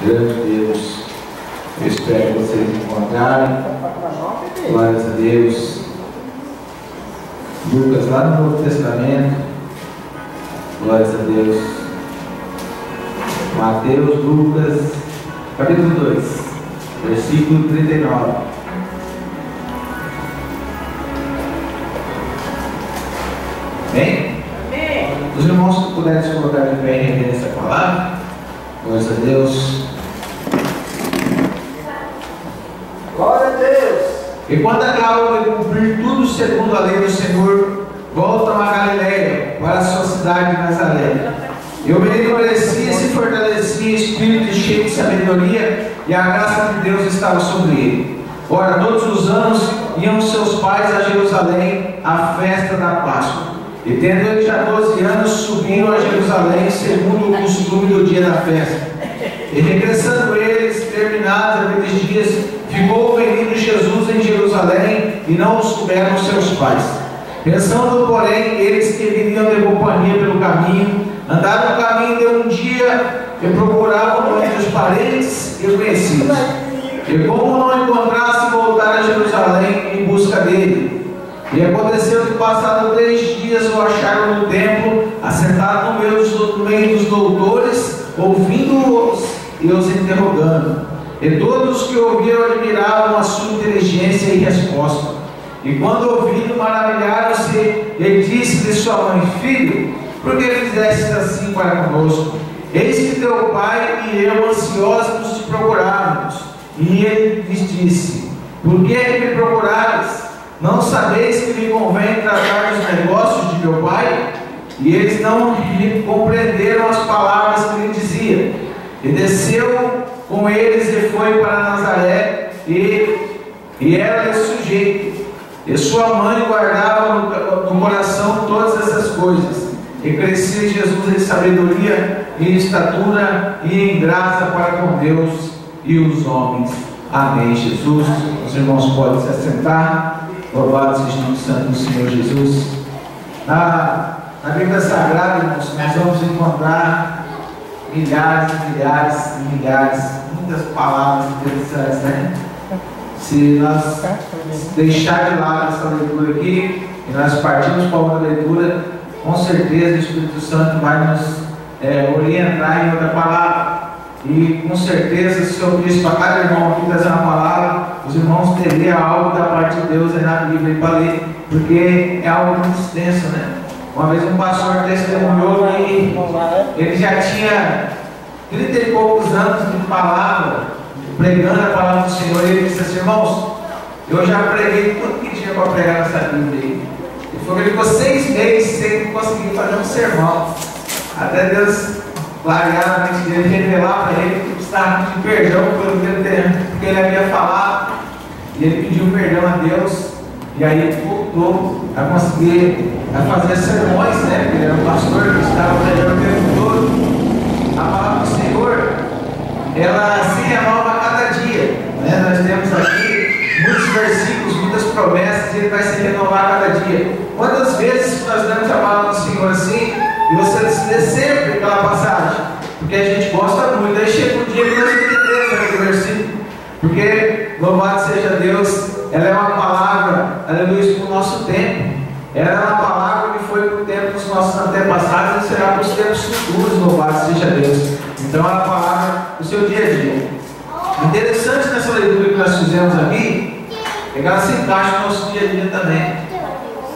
Grande Deus, eu espero que vocês encontrarem. Glórias a Deus. Lucas, lá no Novo Testamento. Glórias a Deus. Mateus, Lucas, capítulo 2, versículo 39. Amém? Amém. Os irmãos que puderem se colocar de pé em reverência à palavra. Glórias a Deus. Glória a Deus. E quando acabam de cumprir tudo segundo a lei do Senhor, voltam a Galiléia, para a sua cidade de Nazaré. E o menino crescia e se fortalecia em espírito, cheio de sabedoria, e a graça de Deus estava sobre ele. Ora, todos os anos iam seus pais a Jerusalém à festa da Páscoa. E tendo ele já 12 anos, subiram a Jerusalém, segundo o costume do dia da festa. E regressando eles, terminados aqueles dias, ficou o menino Jesus em Jerusalém, e não o souberam seus pais. Pensando, porém, eles que viriam de companhia pelo caminho, andaram no caminho de um dia e procuravam entre os parentes e os conhecidos. E como não encontrasse, voltaram a Jerusalém em busca dele. E aconteceu que, passados 3 dias, o acharam no templo, assentado no meio dos doutores, ouvindo-os e os interrogando. E todos os que ouviram admiravam a sua inteligência e resposta. E quando ouviram, maravilharam-se. Ele disse de sua mãe: Filho, por que fizeste assim para conosco? Eis que teu pai e eu ansiosos te procurávamos. E ele lhes disse: Por que me procurares? Não sabeis que me convém tratar dos negócios de meu pai? E eles não compreenderam as palavras que lhe dizia. E desceu com eles e foi para Nazaré, e era-lhe sujeito. E sua mãe guardava no coração todas essas coisas. E crescia Jesus em sabedoria, em estatura e em graça para com Deus e os homens. Amém. Jesus, os irmãos podem se assentar. Louvado seja o Espírito Santo do Senhor Jesus. Na Bíblia Sagrada, irmãos, nós vamos encontrar milhares e milhares e milhares, muitas palavras interessantes, né? Se nós deixar de lado essa leitura aqui, e nós partimos para outra leitura, com certeza o Espírito Santo vai nos orientar em outra palavra. E com certeza, se eu pedisse para cada irmão aqui trazer uma palavra, os irmãos teriam algo da parte de Deus aí na Bíblia para ler, porque é algo muito extenso, né? Uma vez um pastor testemunhou que ele já tinha 30 e poucos anos de palavra, pregando a palavra do Senhor, e ele disse assim: irmãos, eu já preguei tudo que tinha para pregar nessa Bíblia aí. Ele falou que ele ficou 6 meses sem conseguir fazer um sermão, até Deus clarear a mente dele, revelar para ele que precisava pedir perdão pelo que ele havia falado, e ele pediu perdão a Deus, e aí ele voltou a conseguir fazer sermões, né? Porque ele era um pastor que estava pregando o tempo todo. A palavra do Senhor, ela se renova a cada dia, né? Nós temos aqui muitos versículos, muitas promessas, e ele vai se renovar a cada dia. Quantas vezes nós damos a palavra do Senhor assim, e você lê sempre aquela passagem, porque a gente gosta muito, aí chega um dia que nós entendemos aquele versículo, porque louvado seja Deus, ela é uma palavra, aleluia, para o nosso tempo. Ela é uma palavra que foi para o tempo dos nossos antepassados e será para os tempos futuros, louvado seja Deus. Então é uma palavra para o seu dia a dia. Interessante nessa leitura que nós fizemos aqui, é que ela se encaixa no nosso dia a dia também.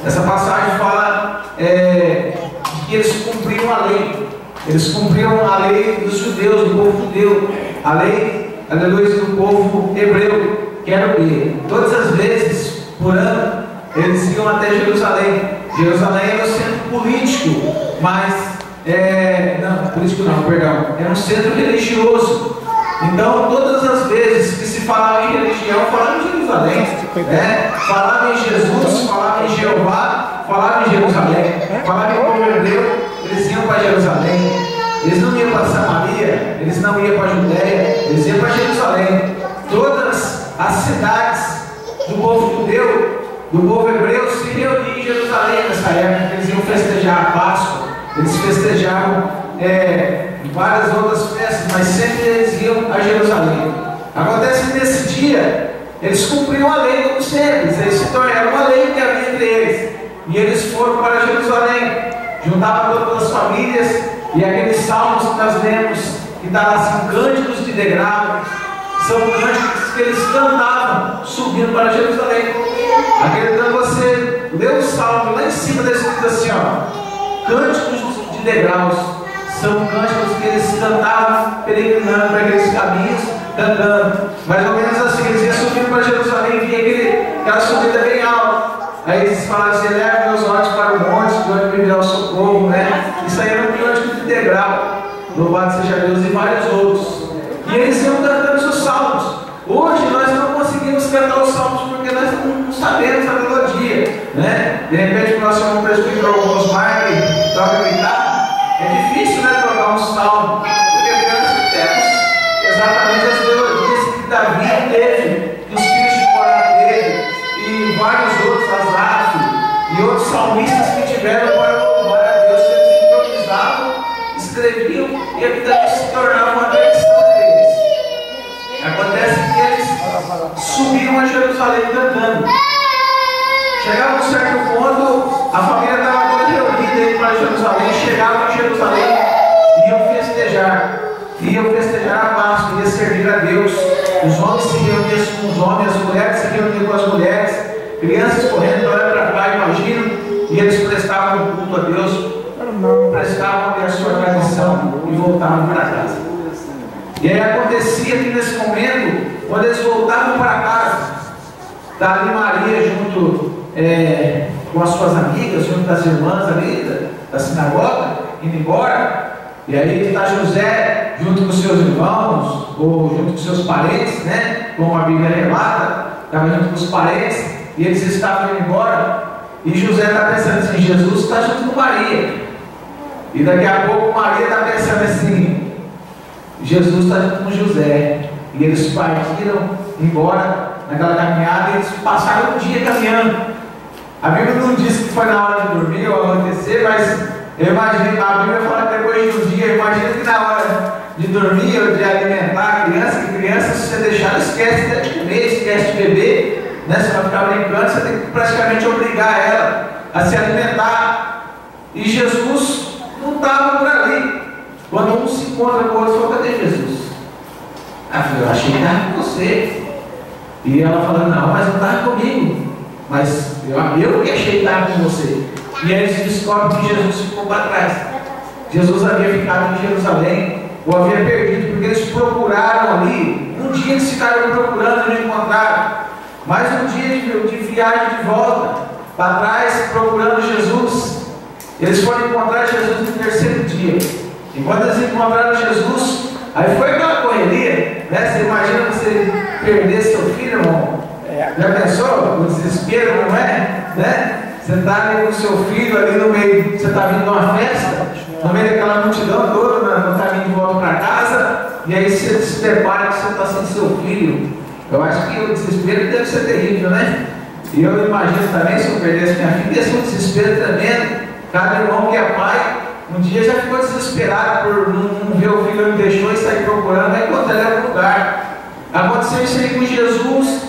Essa passagem fala que eles cumpriam a lei. Eles cumpriam a lei dos judeus, do povo judeu. A lei, aleluia, do povo hebreu, que era o quê? Todas as vezes, por ano, eles iam até Jerusalém. Jerusalém era um centro político, mas, político não, perdão, era um centro religioso. Então, todas as vezes que se falava em religião, falava em Jerusalém, falava em Jesus, falava em Jeová, falava em Jerusalém, falava em povo hebreu, eles iam para Jerusalém. Eles não iam para Samaria, eles não iam para a Judéia, eles iam para Jerusalém. Todas as cidades do povo judeu, do povo hebreu, se reuniam em Jerusalém nessa época. Eles iam festejar a Páscoa, eles festejavam várias outras festas, mas sempre eles iam a Jerusalém. Acontece que nesse dia, eles cumpriam a lei como sempre, eles se tornaram uma lei que havia entre eles. E eles foram para Jerusalém, juntavam todas as famílias, e aqueles salmos que nós lemos, que está lá assim, cânticos de degrau, são cânticos que eles cantavam subindo para Jerusalém. Aquele quando você lê o salmo lá em cima da escrita assim, ó, cânticos de degraus, são cânticos que eles cantavam peregrinando para aqueles caminhos, cantando, mais ou menos assim, eles iam subindo para Jerusalém, vinha aquela subida bem alta. Aí eles falavam assim, leva meus olhos para o monte, de onde me virá o socorro, né? Isso aí era um cântico de degrau, louvado seja Deus, e vários outros. E eles iam cantando os salmos. Hoje nós não conseguimos cantar os salmos porque nós não sabemos a melodia, né? De repente o nosso irmão presbítero Osmar que toca guitarra, é difícil, né, trocar um salmo, porque nós temos exatamente as melodias que Davi teve, que os filhos de Corá teve, e vários outros, Asaf, e outros salmistas que tiveram para louvar a Deus, que eles improvisavam, escreviam, e a vida se tornava uma tradição deles. Acontece que eles subiam a Jerusalém cantando. Chegava um certo ponto, a família estava toda reunida para Jerusalém, chegavam a Jerusalém e iam festejar a Páscoa, iam servir a Deus. Os homens se reuniam com os homens, as mulheres se reuniam com as mulheres, crianças correndo para lá e para cá, imagino, e eles prestavam culto a Deus, prestavam a sua tradição e voltavam para casa. E aí acontecia que nesse momento, quando eles voltavam para casa, estava ali Maria junto com as suas amigas, junto das irmãs ali da sinagoga, indo embora, e aí está José junto com seus irmãos, ou junto com seus parentes, né? Como a Bíblia relata, estava junto com os parentes, e eles estavam indo embora, e José está pensando assim, Jesus está junto com Maria, e daqui a pouco Maria está pensando assim, Jesus está junto com José, e eles partiram embora naquela caminhada, e eles passaram um dia caminhando. A Bíblia não diz que foi na hora de dormir ou anoitecer, mas eu imagino, a Bíblia fala que depois de um dia, eu imagino que na hora de dormir ou de alimentar a criança, que criança, se você deixar, esquece de comer, esquece de beber, né? Você vai ficar brincando, você tem que praticamente obrigar ela a se alimentar. E Jesus não estava por ali. Quando um se encontra com o outro, falou, cadê Jesus? Eu achei que estava com você. E ela falou, não, mas não estava comigo. Mas eu que achei que estava com você. E aí eles descobrem que Jesus ficou para trás. Jesus havia ficado em Jerusalém, ou havia perdido, porque eles procuraram ali. Um dia eles ficaram procurando e não encontraram. Mais um dia de viagem de volta, para trás, procurando Jesus. Eles foram encontrar Jesus no terceiro dia. E quando eles encontraram Jesus, aí foi aquela correria, né? Você imagina você perder seu filho, irmão? Já pensou? O desespero, não é? Né? Você está ali com o seu filho ali no meio, você está vindo de uma festa, no meio daquela multidão toda, no caminho de volta para casa, e aí você se depara que você está sem seu filho. Eu acho que o desespero deve ser terrível, né? E eu imagino também, se eu perdesse minha filha, ia ser um desespero tremendo. Cada irmão que é pai, um dia já ficou desesperado por não ver o filho, não deixou e sair procurando, vai encontrar ele em algum lugar. Aconteceu isso aí com Jesus,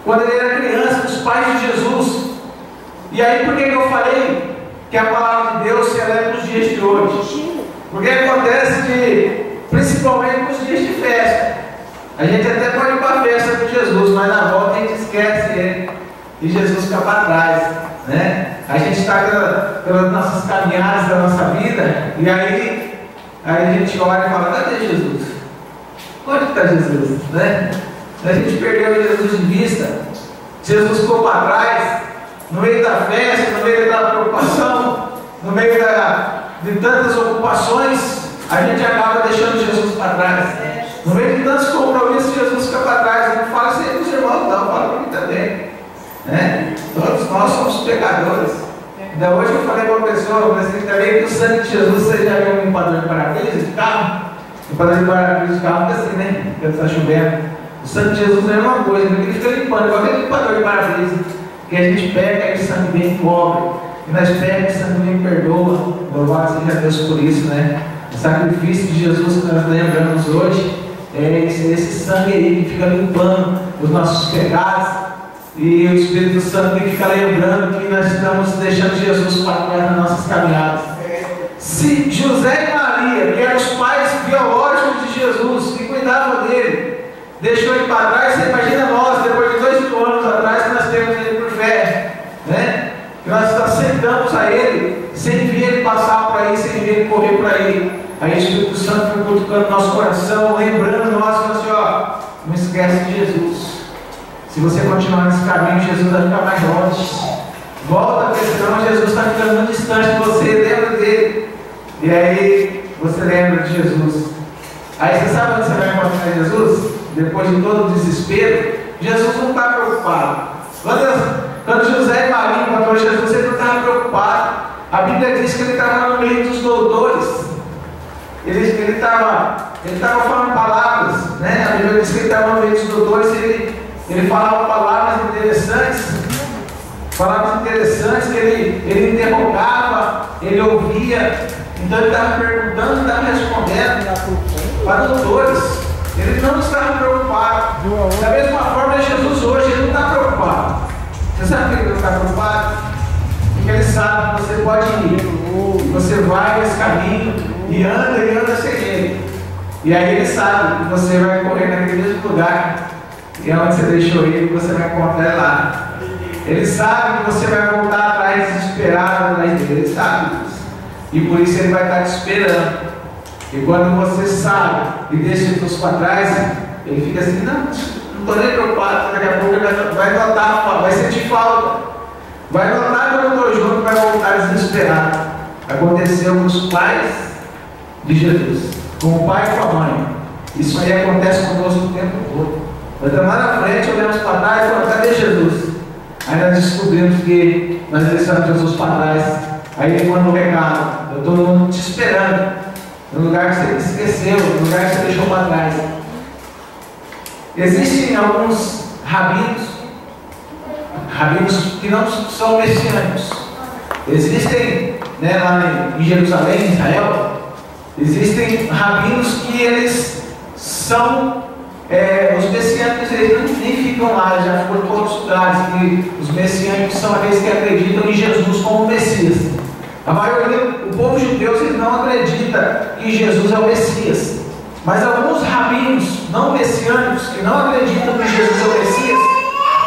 quando ele era criança, com os pais de Jesus. E aí, por que eu falei que a palavra de Deus se eleva para os dias de hoje? Porque acontece que, principalmente nos dias de festa, a gente até pode ir para a festa com Jesus, mas na volta a gente esquece ele e Jesus fica para trás, né? A gente está pelas nossas caminhadas da nossa vida, e aí a gente olha e fala, cadê Jesus? Onde está Jesus? Né? A gente perdeu Jesus de vista, Jesus ficou para trás, no meio da festa, no meio daquela preocupação, no meio de tantas ocupações, a gente acaba deixando Jesus para trás. No meio de tantos compromissos, Jesus fica para trás. Não fala assim com os irmãos, não, fala para mim também. Né? Todos nós somos pecadores. Ainda hoje eu falei para uma pessoa, mas também que o sangue de Jesus, você já viu um limpador de para-brisas de carro? O limpador de para-brisas de carro fica assim, né? Quando está chovendo. O sangue de Jesus é uma coisa, ele fica limpando, igual aquele limpador de para-brisas. Que a gente pega e o sangue vem e cobre. E nós pegamos e o sangue vem e perdoa. Louvado seja Deus por isso, né? O sacrifício de Jesus que nós lembramos hoje é esse sangue aí que fica limpando os nossos pecados, e o Espírito Santo que fica lembrando que nós estamos deixando Jesus para trás nas nossas caminhadas. Se José e Maria, que eram os pais biológicos de Jesus, que cuidavam dele, deixou ele para trás, você imagina nós, depois de 2.000 anos atrás, que nós temos ele por fé, né? Que nós aceitamos a ele, sem ver ele passar por aí, sem ver ele correr por aí. Aí o Espírito Santo foi cutucando nosso coração, lembrando nós, falando assim, ó, não esquece de Jesus. Se você continuar nesse caminho, Jesus vai ficar mais longe. Volta, porque senão Jesus está ficando muito distante de você, lembra dele. E aí você lembra de Jesus. Aí você sabe onde você vai encontrar Jesus? Depois de todo o desespero, Jesus não está preocupado. Quando José e Maria encontrou Jesus, ele não estava preocupado. A Bíblia diz que ele estava no meio dos doutores. Ele estava falando palavras, né? A Bíblia diz que ele estava no meio dos doutores, ele falava palavras interessantes que ele interrogava, ele ouvia. Então ele estava perguntando, estava respondendo para doutores. Ele não estava preocupado. Da mesma forma, Jesus hoje, ele não está preocupado. Você sabe por que ele não está preocupado? Porque ele sabe que você pode ir, você vai nesse caminho e anda sem ele. E aí ele sabe que você vai correr naquele mesmo lugar, e é onde você deixou ele, que você vai encontrar ele lá. Ele sabe que você vai voltar atrás desesperado atrás dele, ele sabe disso. E por isso ele vai estar te esperando. E quando você sai e deixa Jesus para trás, ele fica assim, não estou nem preocupado, daqui a pouco ele vai notar, vai sentir falta. Vai notar que eu não estou junto, vai voltar desesperado. Aconteceu com os pais de Jesus, com o pai e com a mãe. Isso aí acontece conosco o tempo todo. Nós estamos lá na frente, olhamos para trás e falamos, cadê Jesus? Aí nós descobrimos que nós deixamos Jesus para trás. Aí ele manda um recado, eu estou te esperando. No lugar que você esqueceu, no lugar que você deixou para trás. Existem alguns rabinos que não são messiânicos. Existem, né, lá em Jerusalém, em Israel, existem rabinos que eles são, os messiânicos, eles nem ficam lá, já foram para outros lugares. E os messiânicos são aqueles que acreditam em Jesus como Messias. A maioria, o povo judeu, eles não acredita que Jesus é o Messias. Mas alguns rabinos não messiânicos, que não acreditam que Jesus é o Messias,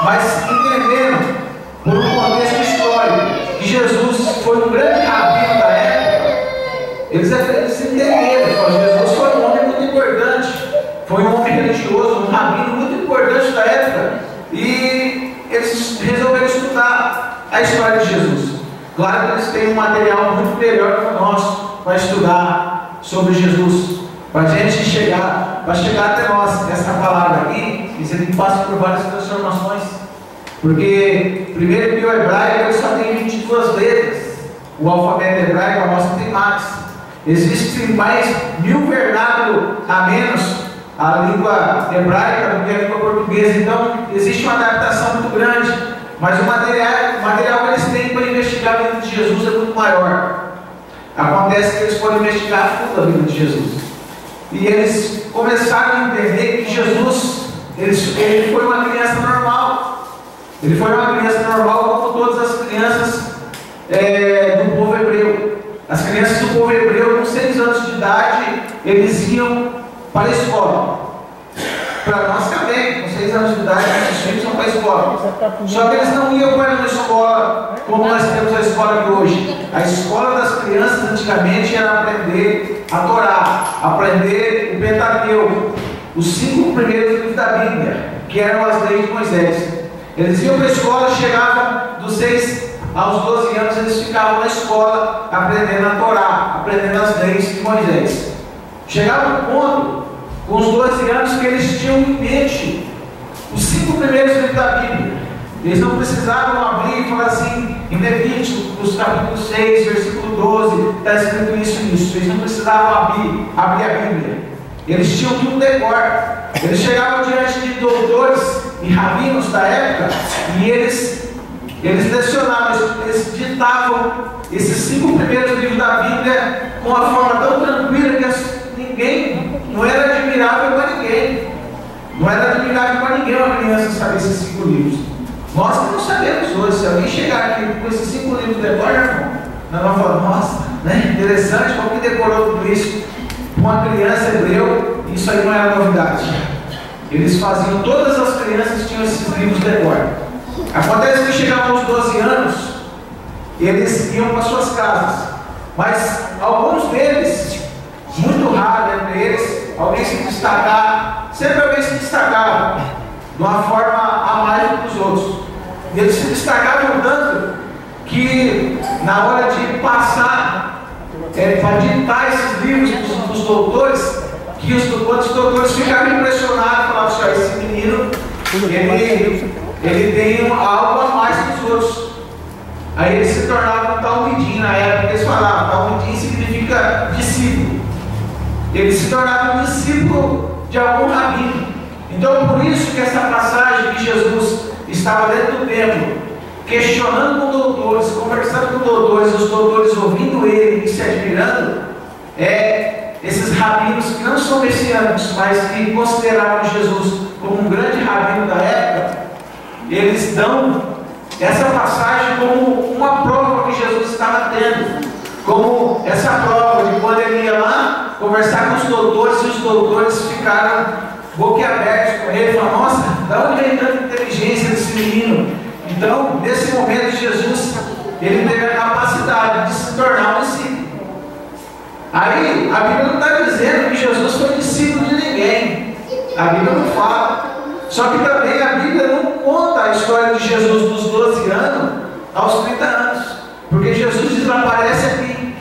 mas entenderam, por um contexto histórico, que Jesus foi um grande rabino da época, eles entenderam que Jesus foi um homem muito importante, foi um homem religioso, um rabino muito importante da época, e eles resolveram estudar a história de Jesus. Claro que eles têm um material muito melhor que o nosso para estudar sobre Jesus, para a gente chegar até nós. Essa palavra aqui, isso aqui passa por várias transformações, porque primeiro que o hebraico só tem 22 letras, o alfabeto hebraico, a nossa tem mais. Existem mais 1000 vernáculos a menos a língua hebraica do que a língua portuguesa, então existe uma adaptação muito grande. Mas o material que eles têm para investigar a vida de Jesus é muito maior. Acontece que eles foram investigar a fundo a vida de Jesus. E eles começaram a entender que Jesus, ele foi uma criança normal. Ele foi uma criança normal como todas as crianças do povo hebreu. As crianças do povo hebreu, com 6 anos de idade, eles iam para a escola. Para nós também, com 6 anos de idade, nossos filhos vão para a escola. Só que eles não iam para uma escola como nós temos a escola de hoje. A escola das crianças antigamente era aprender a Torá, aprender o Pentateuco, os 5 primeiros livros da Bíblia, que eram as leis de Moisés. Eles iam para a escola, chegavam dos 6 aos 12 anos, eles ficavam na escola aprendendo a Torá, aprendendo as leis de Moisés. Chegava um ponto, com os 12 anos, que eles tinham em mente os 5 primeiros livros da Bíblia. Eles não precisavam abrir e falar assim, em Levíticos, capítulo 6, versículo 12, está escrito isso e isso. Eles não precisavam abrir a Bíblia. Eles tinham tudo decor. Eles chegavam diante de doutores e rabinos da época e eles lecionavam, eles ditavam esses 5 primeiros livros da Bíblia com uma forma tão tranquila que ninguém, não era admirável para ninguém. Não era admirável para ninguém uma criança saber esses 5 livros. Nós que não sabemos hoje. Se alguém chegar aqui com esses 5 livros de cor, irmão, nós vamos falar, nossa, né? Interessante, como que decorou tudo isso? Uma criança hebreu, isso aí não era novidade. Eles faziam, todas as crianças tinham esses livros de cor. Acontece que chegavam aos 12 anos, eles iam para suas casas. Mas alguns deles, muito raro entre eles, alguém se destacar, sempre alguém se destacava de uma forma a mais do que os outros. E eles se destacavam tanto que na hora de passar, para ditar esses livros dos doutores, que os doutores ficavam impressionados, falavam assim, esse menino, ele tem algo a mais que os outros. Aí ele se tornava um talmidim, na época eles falavam, talmidim significa discípulo. Ele se tornava um discípulo de algum rabino. Então por isso que essa passagem que Jesus estava dentro do templo, questionando com doutores, conversando com doutores, os doutores ouvindo ele e se admirando, esses rabinos que não são messiânicos, mas que consideravam Jesus como um grande rabino da época, eles dão essa passagem como uma prova que Jesus estava tendo, como essa prova de quando ele ia lá conversar com os doutores, e os doutores ficaram boquiabertos com ele, falaram, nossa, da onde vem tanta inteligência desse menino? Então, nesse momento, Jesus, ele teve a capacidade de se tornar um discípulo. Aí, a Bíblia não está dizendo que Jesus foi discípulo de ninguém. A Bíblia não fala. Só que também a Bíblia não conta a história de Jesus dos 12 anos aos 30 anos. Porque Jesus desaparece aqui.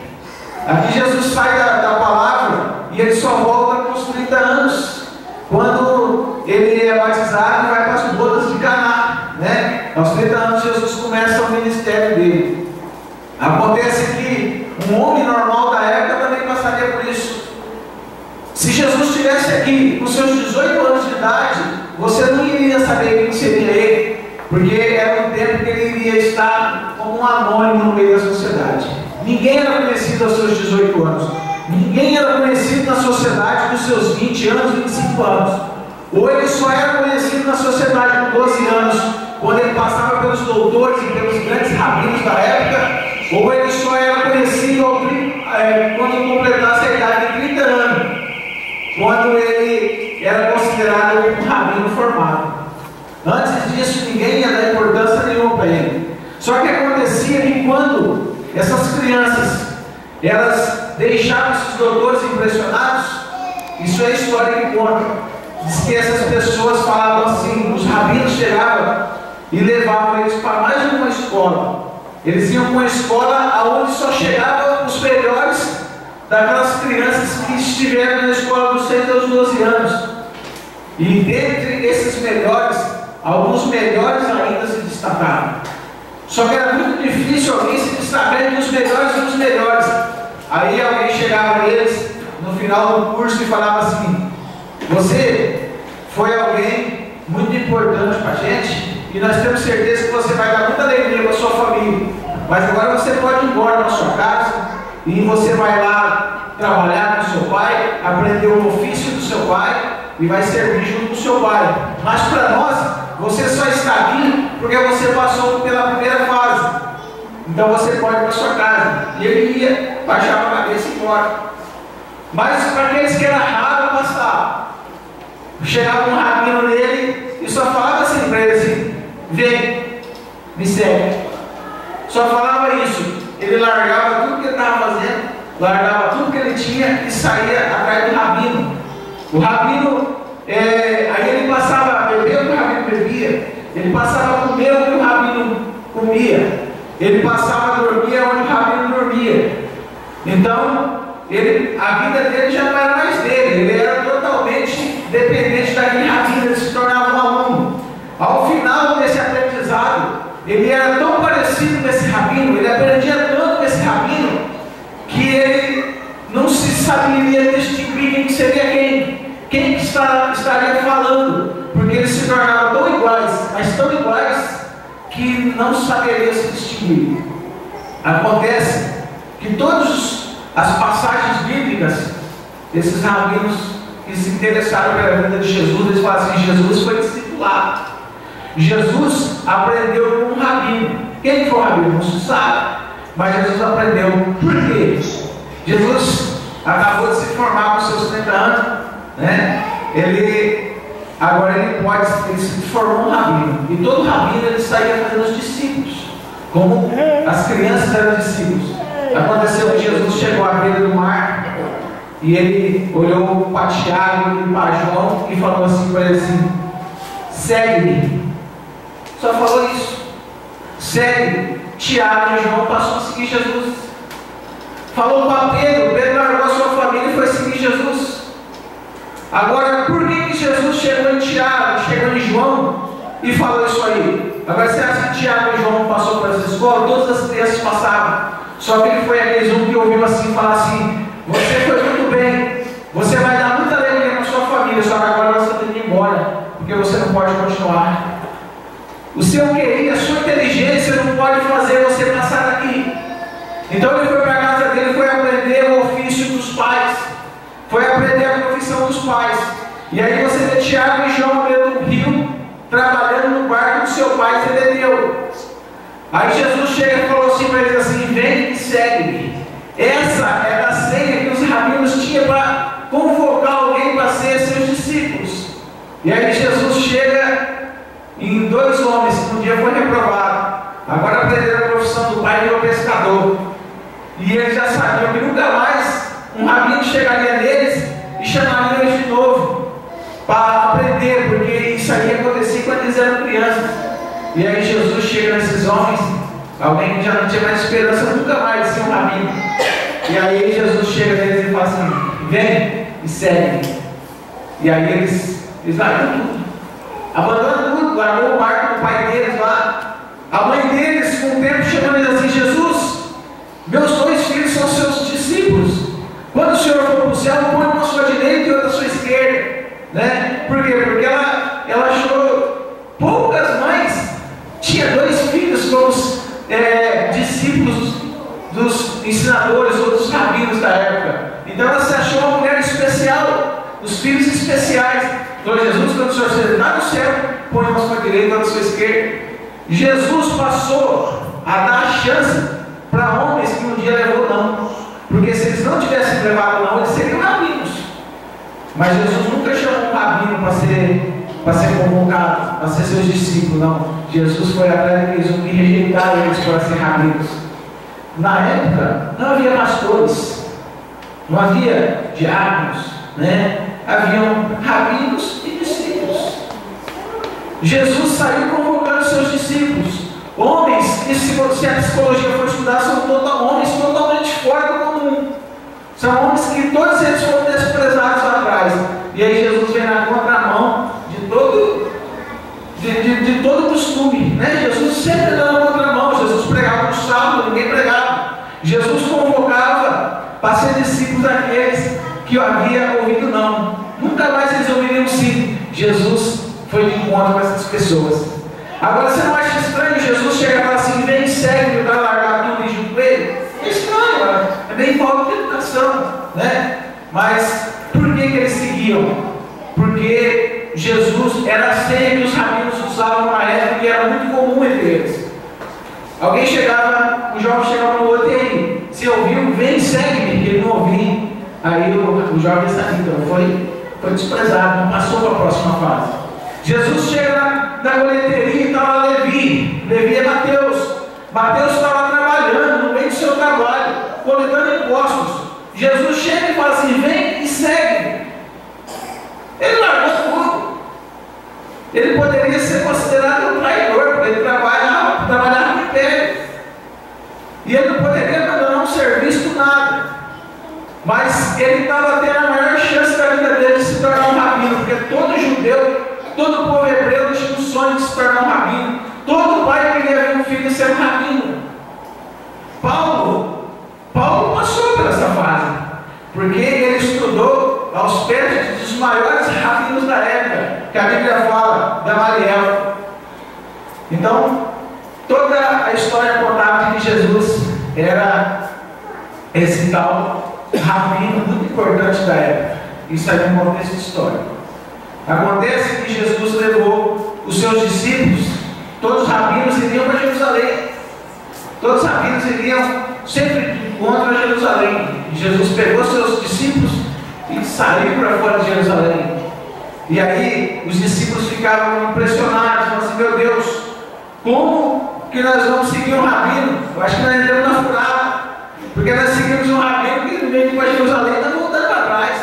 Aqui Jesus sai da palavra e ele só volta com os 30 anos. Quando ele é batizado e vai para as bodas de Caná, né? Aos 30 anos Jesus começa o ministério dele. Acontece que um homem normal da época também passaria por isso. Se Jesus estivesse aqui com seus 18 anos de idade, você não iria saber quem seria ele, porque era um tempo que ele iria estar como um anônimo no meio da sociedade. Ninguém era conhecido aos seus 18 anos. Ninguém era conhecido na sociedade dos seus 20 anos, 25 anos. Ou ele só era conhecido na sociedade com 12 anos, quando ele passava pelos doutores e pelos grandes rabinos da época, ou ele só era conhecido quando completasse a idade de 30 anos, quando ele era considerado um rabino formado. Antes disso, ninguém ia dar importância nenhuma para ele. Só que acontecia que quando essas crianças elas deixavam esses doutores impressionados, isso é a história que conta. Diz que essas pessoas falavam assim, os rabinos chegavam e levavam eles para mais uma escola. Eles iam para uma escola onde só chegavam os melhores daquelas crianças que estiveram na escola dos 6 aos 12 anos. E dentre esses melhores, alguns melhores ainda se destacaram. Só que era muito difícil alguém se destacar entre os melhores dos melhores. Aí alguém chegava neles no final do curso e falava assim, você foi alguém muito importante para a gente e nós temos certeza que você vai dar muita alegria para a sua família, mas agora você pode ir embora para a sua casa e você vai lá trabalhar com o seu pai, aprender o ofício do seu pai e vai servir junto com o seu pai. Mas para nós, você só está aqui porque você passou pela primeira fase. Então você pode ir para a sua casa. E ele ia, baixava a cabeça e ir embora. Mas para aqueles que era raro passar, chegava um rabino nele e só falava assim para ele assim, vem, me segue. Só falava isso. Ele largava tudo que ele estava fazendo, largava tudo que ele tinha e saía atrás do rabino. O rabino, aí ele passava a beber o que o rabino bebia, ele passava a comer o que o rabino comia, ele passava a dormir onde o rabino dormia. Então, a vida dele já não era mais dele, ele era totalmente dependente daquele rabino, ele se tornava um aluno. Ao final desse aprendizado, ele era tão parecido com esse rabino, ele aprendia tanto com esse rabino, que ele não se saberia distinguir quem seria quem estaria falando, porque eles se tornavam tão iguais, mas tão iguais, que não saberia se distinguir. Acontece que todas as passagens bíblicas, esses rabinos que se interessaram pela vida de Jesus, eles falam assim: Jesus foi discipulado, Jesus aprendeu com um rabino. Quem foi o rabino? Não se sabe, mas Jesus aprendeu. Por quê? Jesus acabou de se formar com seus 30 anos, né? Agora ele se formou um rabino, e todo rabino ele saía fazendo os discípulos, como as crianças eram discípulos. Aconteceu que Jesus chegou à beira do mar, e ele olhou para Tiago e para João e falou assim para ele assim: segue-me. Só falou isso: segue. Tiago e João passou a seguir Jesus. Falou para Pedro, Pedro largou a sua família e foi seguir Jesus. Agora, por que Jesus chegou em Tiago, chegou em João e falou isso aí? Agora, você acha que Tiago e João passou para essa escola? Todas as crianças passavam. Só que ele foi aqueles um que ouviu assim, falar assim: você foi muito bem, você vai dar muita alegria na sua família, só que agora você tem que ir embora, porque você não pode continuar. O seu QI, a sua inteligência não pode fazer você passar daqui. Então ele foi para a casa dele, foi aprender o ofício dos pais, foi aprender a profissão dos pais. E aí você vê Tiago e João dentro do rio, trabalhando no barco do seu pai Zebedeu. Aí Jesus chega e falou assim para eles assim: vem e segue-me. Essa era a senha que os rabinos tinham para convocar alguém para ser seus discípulos. E aí Jesus chega em 2 homens que um dia foi reprovado, agora aprenderam a profissão do pai e virou pescador. E eles já sabiam que nunca mais um rabino chegaria neles e chamaria eles de novo para aprender, porque isso aí acontecia quando eles eram crianças. E aí Jesus chega nesses homens, alguém que já não tinha mais esperança nunca mais de ser um rabino. E aí Jesus chega neles e fala assim: vem e segue. E aí eles largam tudo, abandonam tudo, largou o barco do pai deles lá. A mãe deles, com o tempo, chamando eles assim: Jesus, meus 2 filhos são seus discípulos. Quando o Senhor for para o céu, põe uma à sua direita e outra à sua esquerda. Né? Por quê? Porque ela achou poucas mães. Tinha 2 filhos como discípulos dos ensinadores ou dos rabinos da época. Então ela se achou uma mulher especial, os filhos especiais. Então Jesus, quando o Senhor está no céu, põe uma à sua direita e outra à sua esquerda. Jesus passou a dar a chance para homens que um dia levou não, porque se eles não tivessem levado não, eles seriam rabinos. Mas Jesus nunca chamou um rabino para ser convocado, para ser seus discípulos, não. Jesus foi atrás daqueles que rejeitaram eles para ser rabinos. Na época não havia pastores, não havia diáconos, né? Haviam rabinos e discípulos. Jesus saiu convocando seus discípulos. Homens que, se a psicologia for estudar, são homens totalmente fora do comum. São homens que todos eles foram desprezados lá atrás. E aí Jesus vem na contramão de todo costume, né? Jesus sempre andou na contramão. Jesus pregava no sábado, ninguém pregava. Jesus convocava para ser discípulos daqueles que havia ouvido não. Nunca mais eles ouviriam sim. Jesus foi de encontro com essas pessoas. Agora você não acha estranho Jesus chegar e falar assim: vem, segue, para largar tudo e junto com ele? É estranho, é bem falta de educação, né? Mas por que eles seguiam? Porque Jesus era a senha que os rabinos usavam na época e era muito comum entre eles. Alguém chegava, o jovem chegava no outro: e aí, você ouviu? Vem, segue-me. Ele não ouviu. Aí o jovem saiu, então foi desprezado, não passou para a próxima fase. Jesus chega na coleteria e está lá Levi. Levi é Mateus. Mateus estava trabalhando no meio do seu trabalho, coletando impostos. Jesus chega e fala assim: vem e segue. Ele largou tudo. Ele poderia ser considerado um traidor, porque ele trabalhava no império. E ele não poderia abandonar um serviço do nada. Mas ele estava tendo a maior chance da vida dele de se tornar um rabino, porque todo judeu, todo povo hebreu tinha um sonho de se tornar um rabino. Todo pai queria ver um filho ser um rabino. Paulo passou por essa fase, porque ele estudou aos pés dos maiores rabinos da época, que a Bíblia fala, Gamaliel. Então, toda a história contada de que Jesus era esse tal rabino muito importante da época. Isso aí é um contexto histórico. Acontece que Jesus levou os seus discípulos, todos os rabinos iriam para Jerusalém. Todos os rabinos iriam sempre contra Jerusalém. E Jesus pegou seus discípulos e saiu para fora de Jerusalém. E aí os discípulos ficavam impressionados, falaram assim: meu Deus, como que nós vamos seguir um rabino? Eu acho que nós entramos na furada, porque nós seguimos um rabino que veio para Jerusalém e está voltando para trás.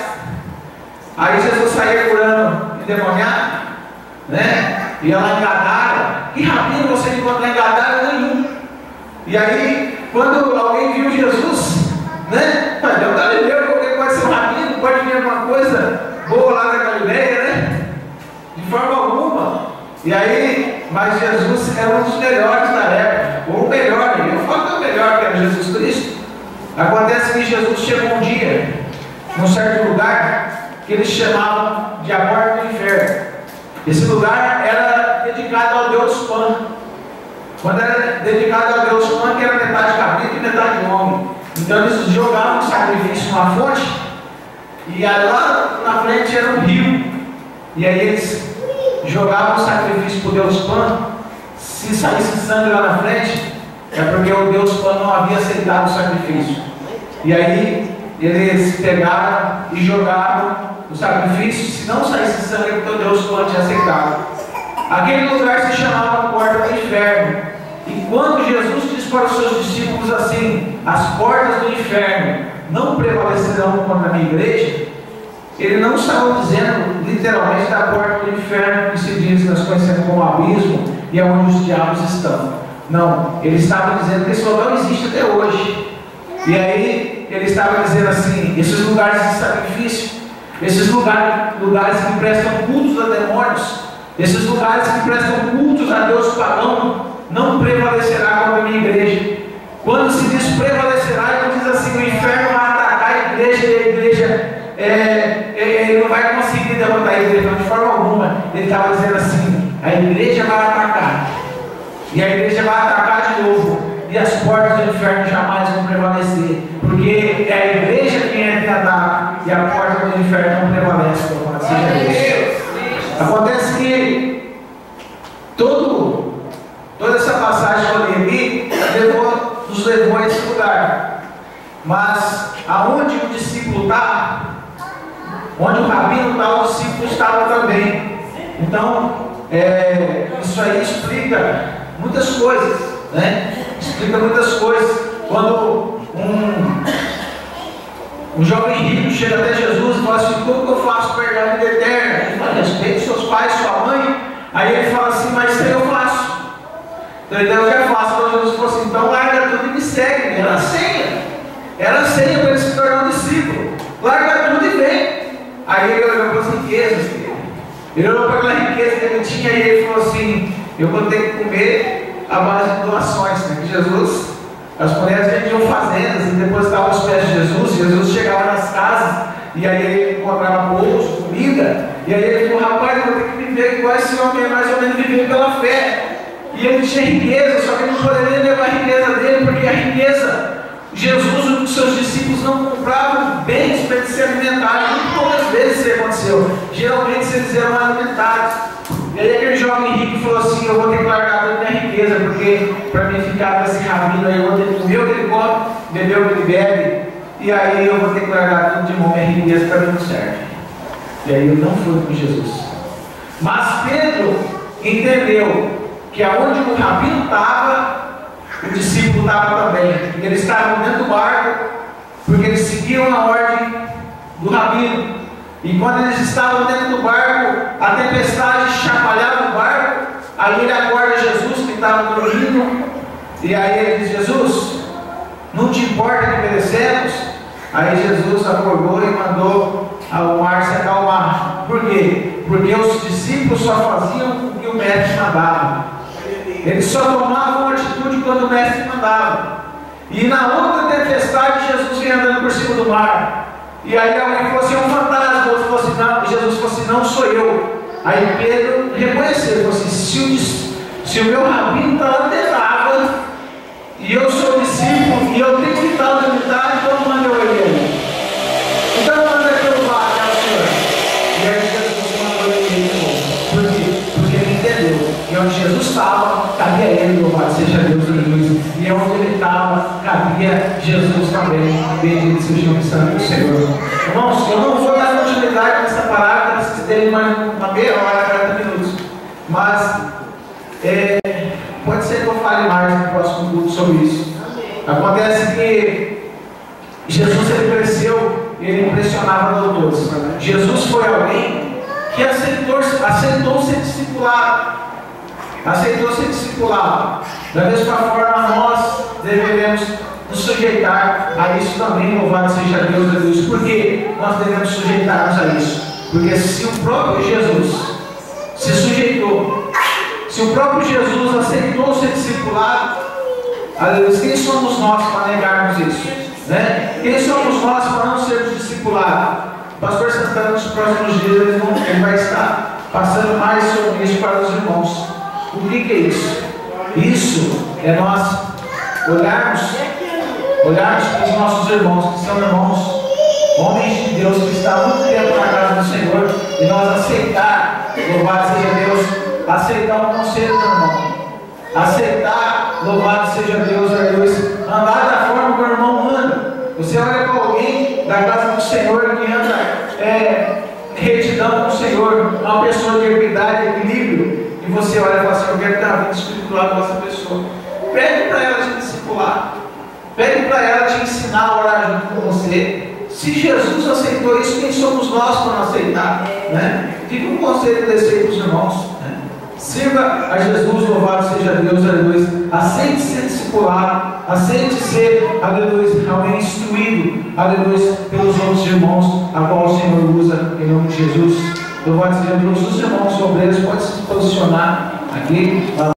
Aí Jesus saía curando endemoniado, né? Ia lá em Gadara. Que rabino você encontra em Gadara? Nenhum. E aí, quando alguém viu Jesus, né? Mas é o Galileu, porque pode ser um rabino, pode vir alguma coisa boa lá da Galileia, né? De forma alguma. E aí, mas Jesus era um dos melhores da época, ou o melhor, eu falo que é o melhor, que era Jesus Cristo. Acontece que Jesus chegou um dia, num certo lugar, que eles chamavam de a porta do inferno. Esse lugar era dedicado ao Deus Pan. Quando era dedicado ao Deus Pan, que era metade cabrito e metade homem. Então eles jogavam o sacrifício numa fonte, e aí lá na frente era um rio. E aí eles jogavam o sacrifício para o Deus Pan. Se saísse sangue lá na frente, é porque o Deus Pan não havia aceitado o sacrifício. E aí eles pegaram e jogaram o sacrifício. Se não saísse sangue, é porque o Deus Pan tinha aceitado. Aquele lugar se chamava Porta do Inferno. E quando Jesus disse para os seus discípulos assim: as portas do inferno não prevalecerão contra a minha igreja, ele não estava dizendo literalmente da porta do inferno que se diz, nós conhecemos como abismo, e é onde os diabos estão. Não, ele estava dizendo que esse local existe até hoje. E aí ele estava dizendo assim: esses lugares de sacrifício, esses lugares que prestam cultos a demônios, esses lugares que prestam cultos a Deus pagão, não prevalecerá contra a minha igreja. Quando se diz prevalecerá, ele diz assim: o inferno vai atacar a igreja, e a igreja ele não vai conseguir derrotar a igreja de forma alguma. Ele estava dizendo assim: a igreja vai atacar, e a igreja vai atacar de novo, e as portas do inferno jamais vão prevalecer, porque é a igreja quem entra em ataque, e a porta do inferno não prevalece. Acontece que toda essa passagem que eu li aqui nos levou a esse lugar. Mas aonde o discípulo está, onde o rabino está, o discípulo estava também. Então, isso aí explica muitas coisas, né? Explica muitas coisas. Quando um jovem rico chega até Jesus e fala assim: como que eu faço para herdar a vida eterna? Ele fala: respeite seus pais, sua mãe. Aí ele fala assim: mas isso aí eu faço. Então eu já faço. Então Jesus falou assim: então larga tudo e me segue. Era a senha. Era a senha para ele se tornar um discípulo. Larga tudo e vem. Aí ele olhou para as riquezas dele. Ele olhou para aquela riqueza que ele tinha, e ele falou assim: eu vou ter que comer a base de doações, né? Que Jesus, as mulheres vendiam fazendas e depositavam os pés de Jesus. Jesus chegava nas casas e aí ele encontrava bolos, comida, e aí ele falou: rapaz, eu vou ter que viver igual esse homem, mais ou menos viver pela fé. E ele tinha riqueza, só que ele não poderia levar a riqueza dele, porque a riqueza, Jesus, os seus discípulos não compravam bens para eles se alimentarem. Muito poucas vezes isso aconteceu. Geralmente eles eram alimentados. E aí aquele jovem rico falou assim: eu vou ter que largar toda a minha riqueza, porque para mim ficar com esse rabino aí, eu vou ter que comer o que ele come, beber o que ele bebe, e aí eu vou ter que largar tudo de mão, minha riqueza para mim não serve. E aí eu não fui com Jesus. Mas Pedro entendeu que aonde o rabino estava, o discípulo estava também. Eles estavam dentro do barco, porque eles seguiam a ordem do rabino. E quando eles estavam dentro do barco, a tempestade chacoalhava o barco. Aí ele acorda Jesus, que estava dormindo, e aí ele diz: Jesus, não te importa que perecemos? Aí Jesus acordou e mandou o mar se acalmar. Por quê? Porque os discípulos só faziam o que o mestre mandava. Eles só tomavam atitude quando o mestre mandava. E na outra tempestade, Jesus vinha andando por cima do mar. E aí alguém falou assim: é um fantasma. Outro falou assim: não. E Jesus falou assim: não sou eu. Aí Pedro reconheceu, falou assim: se o meu rabino está lá dentro da água, e eu sou discípulo, e eu tenho que estar onde ele está, então manda eu ele. ele, louvado seja Deus, aleluia. E é onde ele estava, cabia Jesus também. Bendito seja o nome santo do Senhor. Irmãos, eu não vou dar continuidade nessa palavra, vocês terem mais uma meia hora, 40 minutos. Mas pode ser que eu fale mais no próximo culto sobre isso. Acontece que Jesus ele cresceu e ele impressionava doutores. Jesus foi alguém que aceitou ser discipulado. Aceitou ser discipulado. Da mesma forma, nós deveremos nos sujeitar a isso também, louvado seja Deus, aleluia. Por que nós devemos sujeitar-nos a isso? Porque se o próprio Jesus se sujeitou, se o próprio Jesus aceitou ser discipulado, aleluia, quem somos nós para negarmos isso? Né? Quem somos nós para não sermos discipulados? O pastor Santana, nos próximos dias, ele vai estar passando mais sobre isso para os irmãos. O que é isso? Isso é nós olharmos para os nossos irmãos, que são irmãos, homens de Deus que estão há muito tempo na casa do Senhor, e nós aceitar, louvado seja Deus, aceitar o conselho do irmão, aceitar, louvado seja Deus, aleluia, andar da forma que o irmão anda. Você olha para alguém da casa do Senhor que anda retidão com o Senhor, uma pessoa de equidade, equilíbrio, e você olha e fala assim: eu quero ter a vida espiritual dessa pessoa. Pede para ela te discipular, pede para ela te ensinar a orar junto com você. Se Jesus aceitou isso, quem somos nós para não aceitar? Né? Fica um conselho desse aí para os irmãos. Né? Sirva a Jesus, louvado seja Deus, aleluia. Aceite ser discipulado, aceite ser, aleluia, realmente instruído, aleluia, pelos outros irmãos, a qual o Senhor usa em nome de Jesus. Louvado seja Deus. Os irmãos obreiros podem se posicionar aqui.